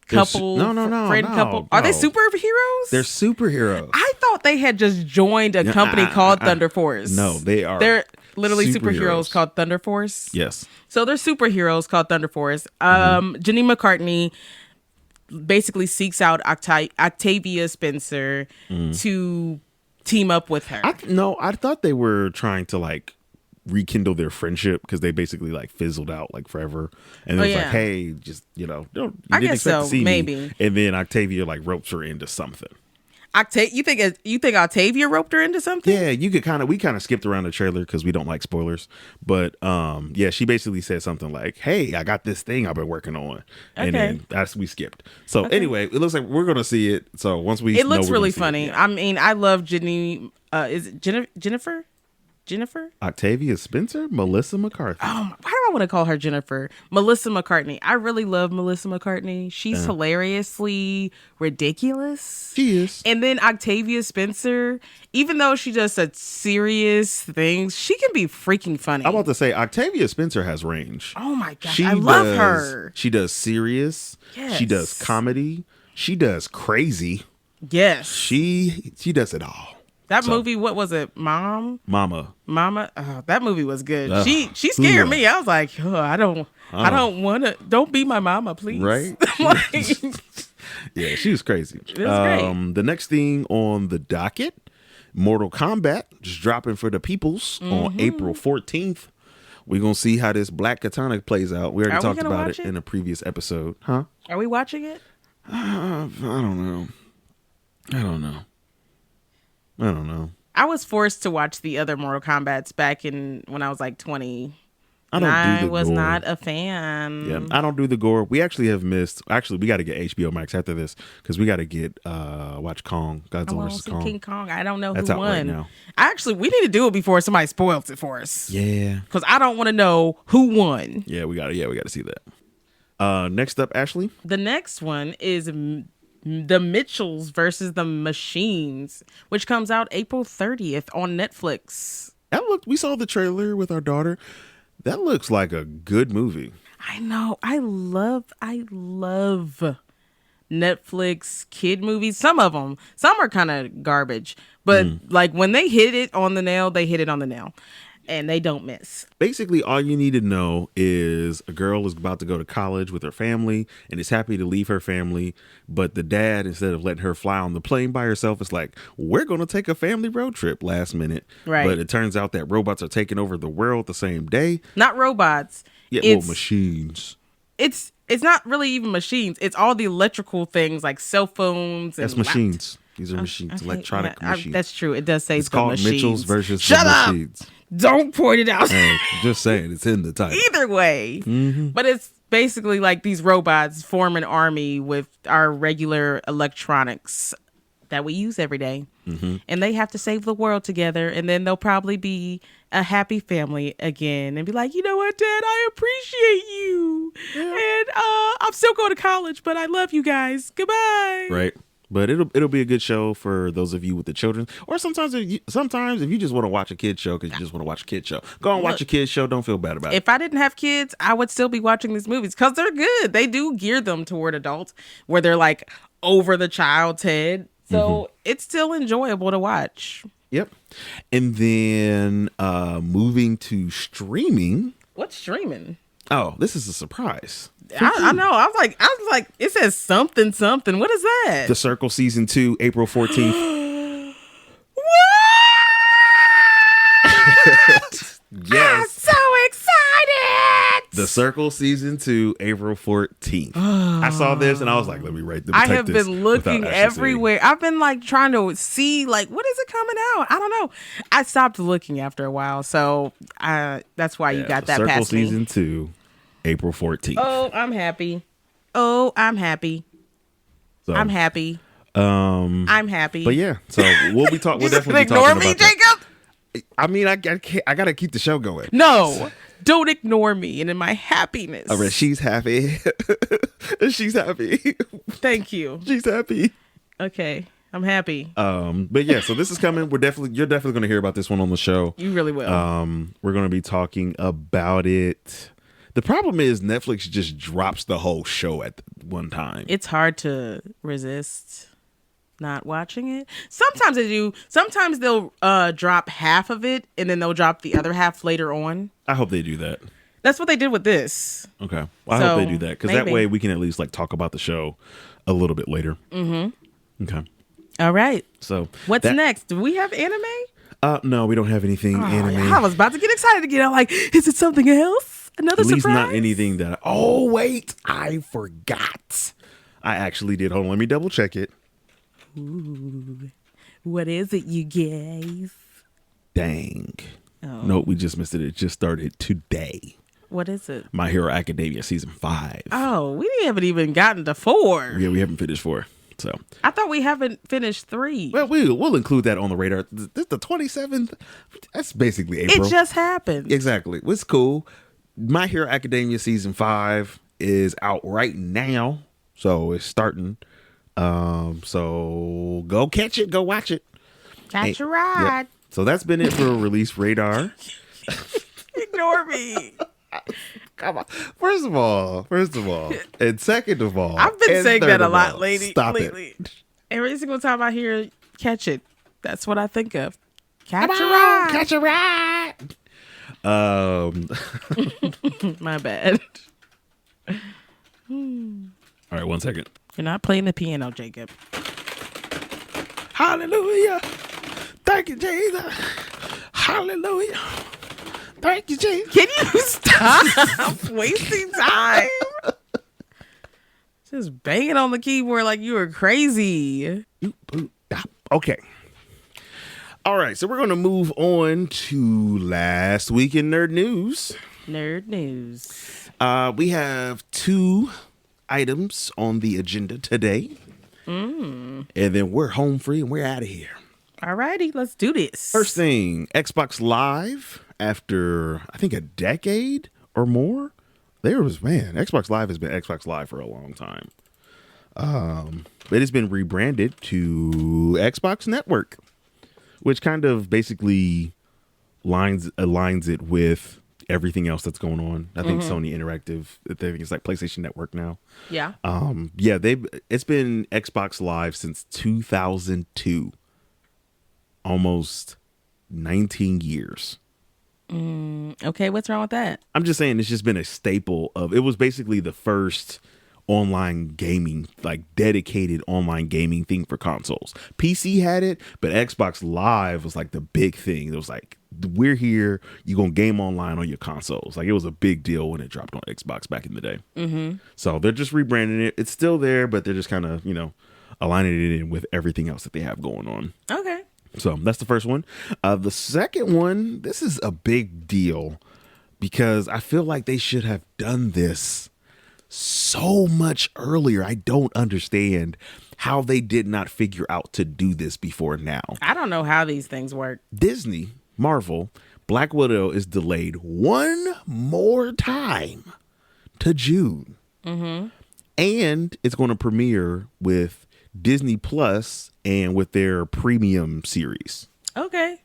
couple. Friend couple. Are they superheroes? They're superheroes. I thought they had just joined a company called Thunder Force. No, they are. They're literally superheroes superheroes called Thunder Force. Yes. So they're superheroes called Thunder Force. Jenny McCartney basically seeks out Octavia Spencer to team up with her. I thought they were trying to like rekindle their friendship because they basically like fizzled out like forever. And it was like, hey, just, you didn't expect to see maybe. me. And then Octavia like ropes her into something. You think Octavia roped her into something? Yeah, we kind of skipped around the trailer because we don't like spoilers. But yeah, she basically said something like, "Hey, I got this thing I've been working on," and then we skipped. So anyway, it looks like we're gonna see it. So once we, it looks really funny. I mean, I love Jenny. Is it Jennifer? Octavia Spencer, Melissa McCarthy. Why do I want to call her Jennifer? Melissa McCartney. I really love Melissa McCartney. She's hilariously ridiculous. She is. And then Octavia Spencer, even though she does such serious things, she can be freaking funny. I'm about to say Octavia Spencer has range. Oh my gosh, I love her. She does serious. Yes. She does comedy. She does crazy. Yes. She does it all. That movie, what was it? Mama. Oh, that movie was good. She scared me. I was like, I don't want to. Don't be my mama, please. Right? Yeah, she was crazy. It was great. The next thing on the docket, Mortal Kombat, just dropping for the peoples on April 14th. We're going to see how this Black Katana plays out. We already talked about it in a previous episode. Huh? Are we watching it? I don't know. I was forced to watch the other Mortal Kombats back when I was like 20. I was not a fan. Yeah, I don't do the gore. We actually have missed. Actually, we got to get HBO Max after this because we got to get watch Kong, Godzilla vs Kong. King Kong. I don't know That's who out won. right now. We need to do it before somebody spoils it for us. Yeah, because I don't want to know who won. Yeah, we got to see that. Next up, Ashley. The next one is The Mitchells versus the Machines, which comes out April 30th on Netflix. We saw the trailer with our daughter. That looks like a good movie. I know. I love Netflix kid movies. Some of them. Some are kind of garbage. But like when they hit it on the nail, they hit it on the nail. And they don't miss. Basically, all you need to know is a girl is about to go to college with her family and is happy to leave her family. But the dad, instead of letting her fly on the plane by herself, is like, we're going to take a family road trip last minute. Right. But it turns out that robots are taking over the world the same day. Not robots. Yeah, machines. It's not really even machines. It's all the electrical things like cell phones. That's machines. These are machines, electronic machines. That's true. It does say it's called machines. Mitchell's versus Shut the up! Machines. Don't point it out. Hey, just saying, it's in the title. Either way. But it's basically like these robots form an army with our regular electronics that we use every day. And they have to save the world together. And then they'll probably be a happy family again and be like, you know what, Dad, I appreciate you. Yeah. And I'm still going to college, but I love you guys. Goodbye. Right. But it'll be a good show for those of you with the children, or sometimes if you just want to watch a kid show because you just want to watch a kid show, go and watch a kid show. Don't feel bad about it. If I didn't have kids, I would still be watching these movies because they're good. They do gear them toward adults where they're like over the child's head, so it's still enjoyable to watch. Yep. And then moving to streaming. What's streaming? Oh, this is a surprise. I know. I was like, it says something. What is that? The Circle season 2, April 14th. What? Yes. I'm so excited. The Circle season 2, April 14th. I saw this and I was like, let me write this. I have been looking everywhere. I've been like trying to see like, what is it coming out? I don't know. I stopped looking after a while. So that's why you got that Circle past me. season 2, April 14th. Oh, I'm happy. So, I'm happy. I'm happy. But yeah, so we'll definitely be talking ignore me, about that. Jacob. I mean, I gotta keep the show going. No, don't ignore me and in my happiness. All right, she's happy. She's happy. Thank you. She's happy. Okay, I'm happy. But yeah, so this is coming. You're definitely going to hear about this one on the show. You really will. We're going to be talking about it. The problem is Netflix just drops the whole show at one time. It's hard to resist not watching it. Sometimes they do. Sometimes they'll drop half of it and then they'll drop the other half later on. I hope they do that. That's what they did with this. Okay. Well, I hope they do that because that way we can at least like talk about the show a little bit later. Okay. All right. So what's next? Do we have anime? No, we don't have anything anime. I was about to get excited again. I'm like, is it something else? Another At least surprise? not anything that. Oh wait, I forgot. I actually did. Hold on, let me double check it. Ooh. What is it, you guys? Dang. Oh. Nope, we just missed it. It just started today. What is it? My Hero Academia season 5. Oh, we haven't even gotten to 4. Yeah, we haven't finished 4. So I thought we haven't finished 3. well, we'll include that on the radar. This is the 27th. That's basically April. It just happened. Exactly. It's cool. My Hero Academia season 5 is out right now. So it's starting. So go catch it. Go watch it. Catch a ride. Yep. So that's been it for Release Radar. Ignore me. Come on. First of all, and second of all, I've been and saying third that a of lot all, lately. Stop it. Every single time I hear catch it, that's what I think of. Catch Come a on, ride. catch a ride. My bad. All right, 1 second. You're not playing the piano, Jacob. Hallelujah. Thank you, Jesus. Hallelujah. Thank you, Jesus. Can you stop wasting time? Just banging on the keyboard like you were crazy. Okay. All right, so we're going to move on to last week in Nerd News. Nerd news. We have 2 items on the agenda today. And then we're home free and we're out of here. Alrighty, let's do this. First thing, Xbox Live, after I think a decade or more, Xbox Live has been Xbox Live for a long time. It has been rebranded to Xbox Network, which kind of basically aligns it with everything else that's going on. I think Sony Interactive, I think it's like PlayStation Network now. Yeah. It's been Xbox Live since 2002. Almost 19 years. Okay, what's wrong with that? I'm just saying it's just been a staple of, it was basically the first online gaming, like dedicated online gaming thing for consoles. PC had it, but Xbox Live was like the big thing. It was like, we're here, you're going to game online on your consoles. Like it was a big deal when it dropped on Xbox back in the day. So they're just rebranding it. It's still there, but they're just kind of, aligning it in with everything else that they have going on. Okay. So that's the first one. The second one, this is a big deal because I feel like they should have done this so much earlier. I don't understand how they did not figure out to do this before now. I don't know how these things work. Disney, Marvel, Black Widow is delayed one more time to June. And it's going to premiere with Disney Plus and with their premium series. Okay.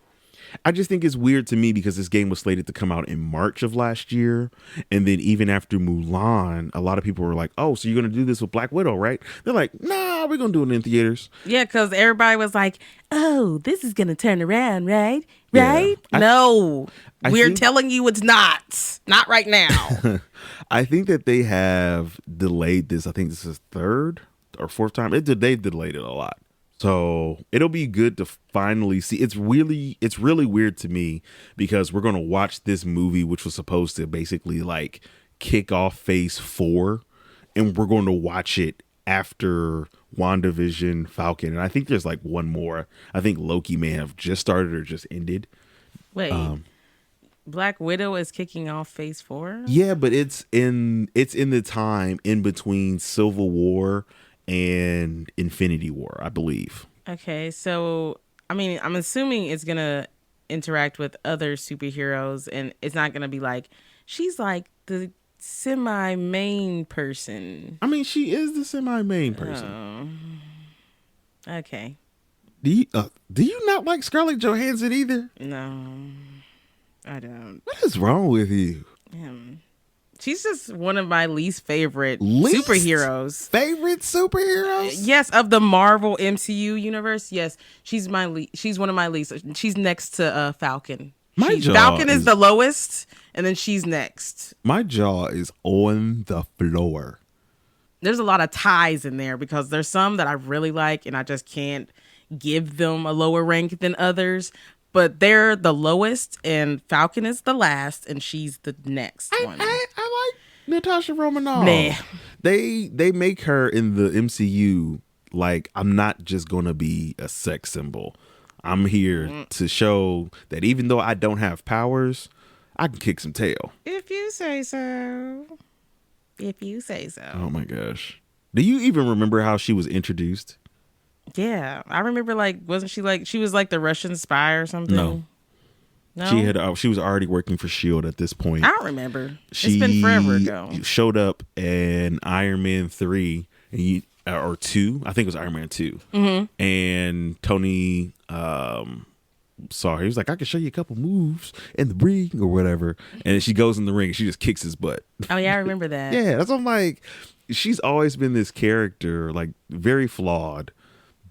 I just think it's weird to me because this game was slated to come out in March of last year. And then even after Mulan, a lot of people were like, oh, so you're going to do this with Black Widow, right? They're like, nah, we're going to do it in theaters. Yeah, because everybody was like, oh, this is going to turn around, right? Yeah. Right? No. I We're think- telling you it's not. Not right now. I think that they have delayed this. I think this is 3rd or 4th time. They delayed it a lot. So it'll be good to finally see. It's really weird to me because we're going to watch this movie, which was supposed to basically like kick off phase 4. And we're going to watch it after WandaVision, Falcon. And I think there's like one more. I think Loki may have just started or just ended. Wait. Black Widow is kicking off phase 4? Yeah, but it's in the time in between Civil War and Infinity War, I believe. Okay, so I mean, I'm assuming it's gonna interact with other superheroes, and it's not gonna be like she's like the semi-main person. I mean, she is the semi-main person. Okay. Do you not like Scarlett Johansson either? No, I don't. What is wrong with you? She's just one of my least favorite superheroes. Favorite superheroes? Yes, of the Marvel MCU universe. Yes, she's one of my least. She's next to Falcon. Falcon is the lowest, and then she's next. My jaw is on the floor. There's a lot of ties in there because there's some that I really like, and I just can't give them a lower rank than others. But they're the lowest, and Falcon is the last, and she's the next one. I like Natasha Romanoff. Nah. They make her in the MCU like, I'm not just gonna be a sex symbol. I'm here to show that even though I don't have powers, I can kick some tail. If you say so. If you say so. Oh my gosh. Do you even remember how she was introduced? Yeah. I remember, like, wasn't she like, she was like the Russian spy or something? No. She was already working for S.H.I.E.L.D. at this point. I don't remember. It's been forever ago. Showed up in Iron Man 3 or 2. I think it was Iron Man 2. Mm-hmm. And Tony saw her. He was like, I can show you a couple moves in the ring or whatever. And then she goes in the ring and she just kicks his butt. Oh, yeah, I remember that. Yeah, that's what I'm like. She's always been this character, like, very flawed.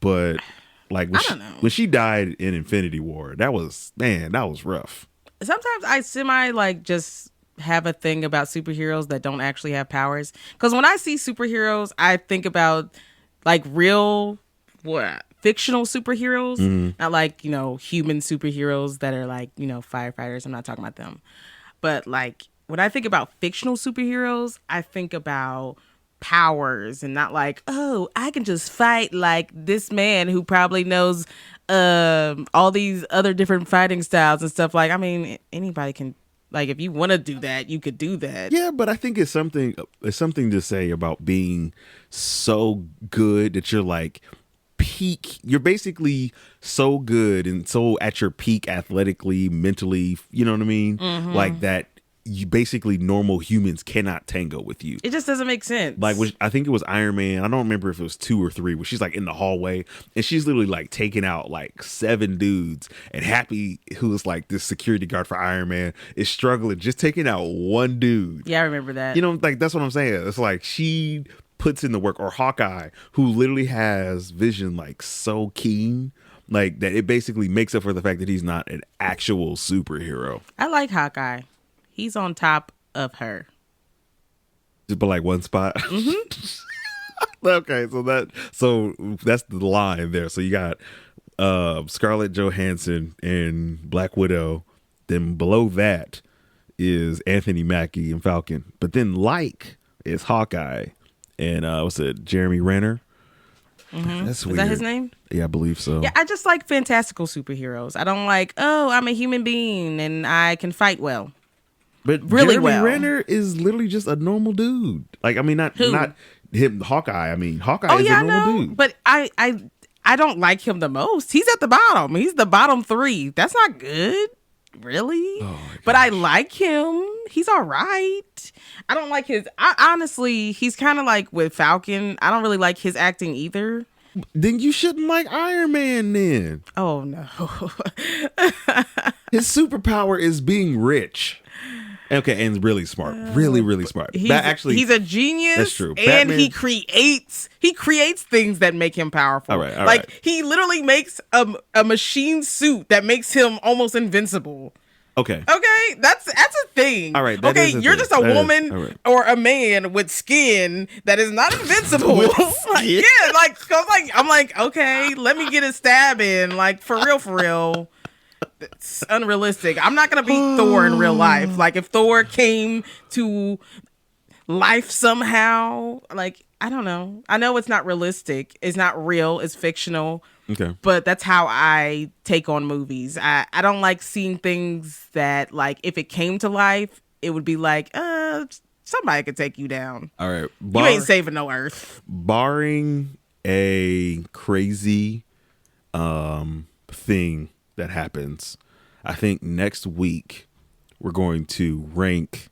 But, like, when she died in Infinity War, that was rough. Sometimes I like, just have a thing about superheroes that don't actually have powers. Because when I see superheroes, I think about, like, real, fictional superheroes. Not like, human superheroes that are like, firefighters. I'm not talking about them. But, like, when I think about fictional superheroes, I think about powers and not like, oh, I can just fight like this man who probably knows all these other different fighting styles and stuff. Like, I mean, anybody can, like, if you want to do that, you could do that. Yeah, but I think it's something to say about being so good that you're like you're basically so good and so at your peak athletically, mentally, you know what I mean? Mm-hmm. Like that you basically normal humans cannot tango with you. It just doesn't make sense. Like, I think it was Iron Man. I don't remember if it was 2 or 3, where she's like in the hallway and she's literally like taking out like 7 dudes, and Happy, who is like this security guard for Iron Man, is struggling just taking out one dude. Yeah, I remember that. Like, that's what I'm saying. It's like she puts in the work. Or Hawkeye, who literally has vision like so keen, like that it basically makes up for the fact that he's not an actual superhero. I like Hawkeye. He's on top of her. Just but like one spot. Mm-hmm. Okay, so that's the line there. So you got Scarlett Johansson and Black Widow. Then below that is Anthony Mackie and Falcon. But then is Hawkeye and what's it? Jeremy Renner. Mm-hmm. That's weird. Is that his name? Yeah, I believe so. Yeah, I just like fantastical superheroes. I don't like, oh, I'm a human being and I can fight well. But really Jeremy Renner is literally just a normal dude. Like, I mean, not him, Hawkeye. I mean, Hawkeye is a normal dude. But I don't like him the most. He's at the bottom. He's the bottom 3. That's not good. Really? Oh, but I like him. He's all right. I don't like honestly, he's kind of like with Falcon. I don't really like his acting either. Then you shouldn't like Iron Man then. Oh, no. His superpower is being rich. Okay, and really smart. Really, really smart. He's a genius. That's true. And Batman, he creates things that make him powerful. All right. He literally makes a machine suit that makes him almost invincible. Okay, that's a thing. All right. You're just a woman or a man with skin that is not invincible. I'm like, okay, let me get a stab in. Like, for real. It's unrealistic. I'm not gonna be Thor in real life. Like, if Thor came to life somehow, like, I don't know. I know it's not realistic. It's not real. It's fictional. Okay. But that's how I take on movies. I don't like seeing things that, like, if it came to life, it would be like, somebody could take you down. All right. You ain't saving no Earth. Barring a crazy thing that happens, I think next week we're going to rank.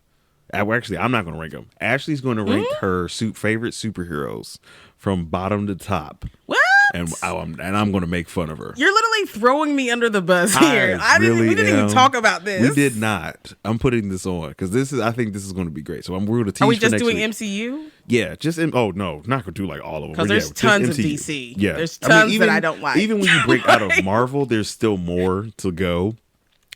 Actually, I'm not going to rank them. Ashley's going to rank her favorite superheroes from bottom to top. What? And I'm going to make fun of her. You're literally throwing me under the bus here. We didn't even talk about this. We did not. I'm putting this on because I think this is going to be great. So we're going to teach. Are we just next doing week. MCU? Yeah, not going to do like all of them. Because there's tons of DC. Yeah, there's tons that I don't like. Even when you break out of Marvel, there's still more to go.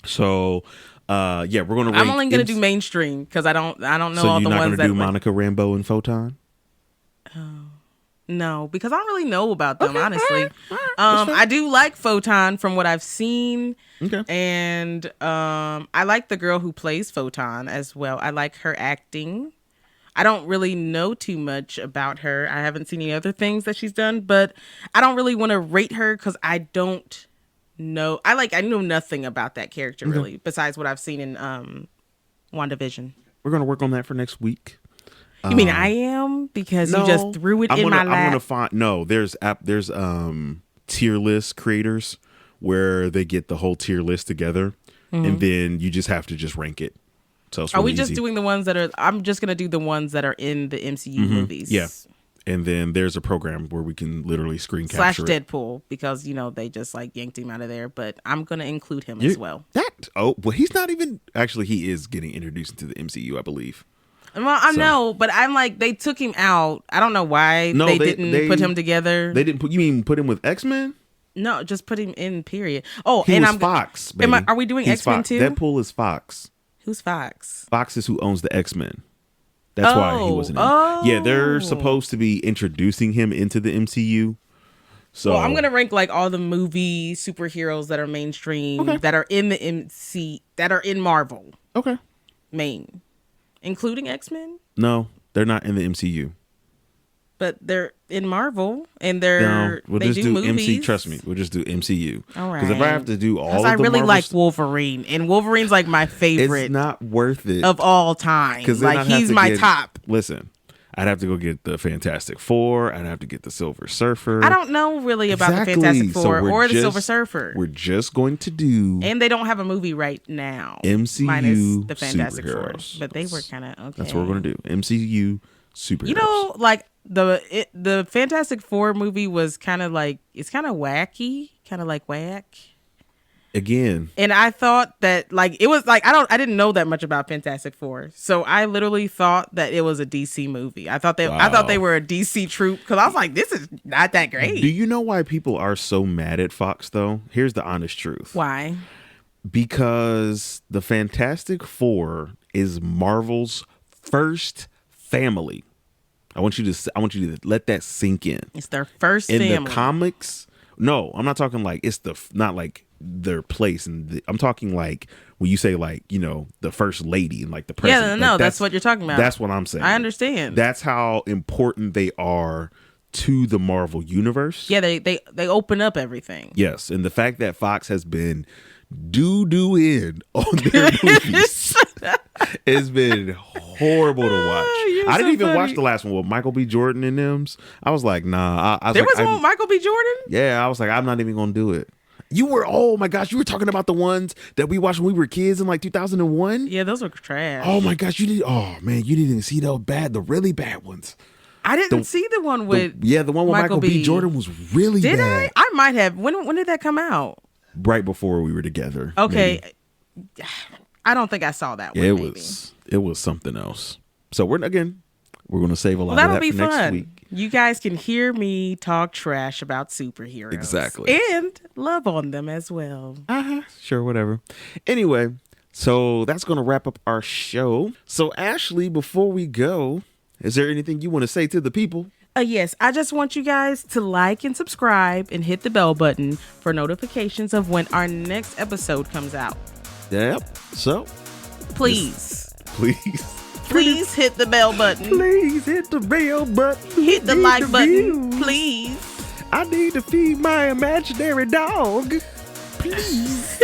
So, we're going to. I'm only going to do mainstream because I don't know all the ones that. So you're not going to do Monica Rambeau and Photon? No, because I don't really know about them, honestly. All right. I do like Photon from what I've seen. Okay. And I like the girl who plays Photon as well. I like her acting. I don't really know too much about her. I haven't seen any other things that she's done, but I don't really want to rate her because I don't know. I know nothing about that character really, besides what I've seen in WandaVision. We're gonna work on that for next week. You mean I am? Because you just threw it in my lap? I'm gonna find there's tier list creators where they get the whole tier list together, and then you just have to just rank it. So it's are we really just easy. doing the ones that are? I'm just gonna do the ones that are in the MCU movies. Yeah. And then there's a program where we can literally screen capture it. Deadpool, because they just like yanked him out of there. But I'm gonna include him as well. He's not even actually. He is getting introduced into the MCU, I believe. Well, I know, but I'm like, they took him out. I don't know why they didn't put him together. They didn't put. You mean put him with X-Men? No, just put him in. Period. Oh, he was Fox. Baby. Are we doing X-Men too? Deadpool is Fox. Who's Fox? Fox is who owns the X-Men. That's why he wasn't in. Yeah, they're supposed to be introducing him into the MCU. So I'm gonna rank like all the movie superheroes that are mainstream, that are in the MC, that are in Marvel. Okay. Including X-Men. No, they're not in the MCU. But they're in Marvel, and we'll they just do movies. MC. Trust me, we'll just do MCU. All right. Because if I have to do all of the I really Marvel like Wolverine, and Wolverine's like my favorite. It's not worth it of all time. Like he's my top. Listen, I'd have to go get the Fantastic Four. I'd have to get the Silver Surfer. I don't know really about the Fantastic Four or the Silver Surfer. We're just going to do, and they don't have a movie right now. MCU minus the Fantastic Four, but they were kind of okay. That's what we're gonna do. MCU superheroes. Like the Fantastic Four movie was kind of like, it's kind of wacky, kind of like whack. Again. And I thought that like it was like I didn't know that much about Fantastic Four. So I literally thought that it was a DC movie. I thought they were a DC troupe, because I was like, this is not that great. Do you know why people are so mad at Fox though? Here's the honest truth. Why? Because the Fantastic Four is Marvel's first family. I want you to let that sink in. It's their first in family. The comics. No, I'm not talking like it's not like their place, and I'm talking like when you say like the first lady and like the president. Yeah, no, that's what you're talking about. That's what I'm saying. I understand. That's how important they are to the Marvel universe. Yeah, they open up everything. Yes, and the fact that Fox has been in on their movies has been horrible to watch. I didn't even watch the last one with Michael B. Jordan and them. I was like, nah. There was one with Michael B. Jordan? Yeah, I was like, I'm not even gonna do it. Oh my gosh, you were talking about the ones that we watched when we were kids in like 2001? Yeah, those were trash. Oh my gosh, you didn't even see the really bad ones. I didn't see the one with the one with Michael B. Jordan was really bad. Did I might have. When did that come out? Right before we were together. Okay. Maybe. I don't think I saw that one. It was something else. So we're going to save a lot of that'll that be for fun. next week. You guys can hear me talk trash about superheroes. Exactly. And love on them as well. Sure, whatever. Anyway, so that's going to wrap up our show. So Ashley, before we go, is there anything you want to say to the people? Yes, I just want you guys to like and subscribe and hit the bell button for notifications of when our next episode comes out. Yep. So, please hit the bell button. Please hit the bell button. Hit the like button, please. I need to feed my imaginary dog. Please.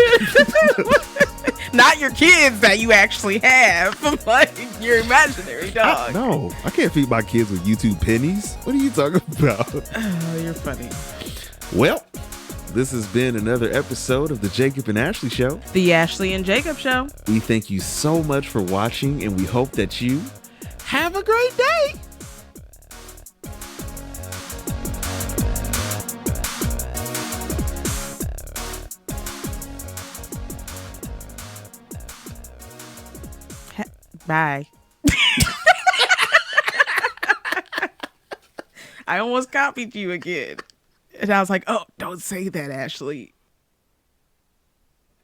Not your kids that you actually have, like your imaginary dog. No, I can't feed my kids with YouTube pennies. What are you talking about? Oh, you're funny. Well, this has been another episode of the Jacob and Ashley Show. The Ashley and Jacob Show. We thank you so much for watching, and we hope that you have a great day. Bye. I almost copied you again. And I was like, oh, don't say that, Ashley.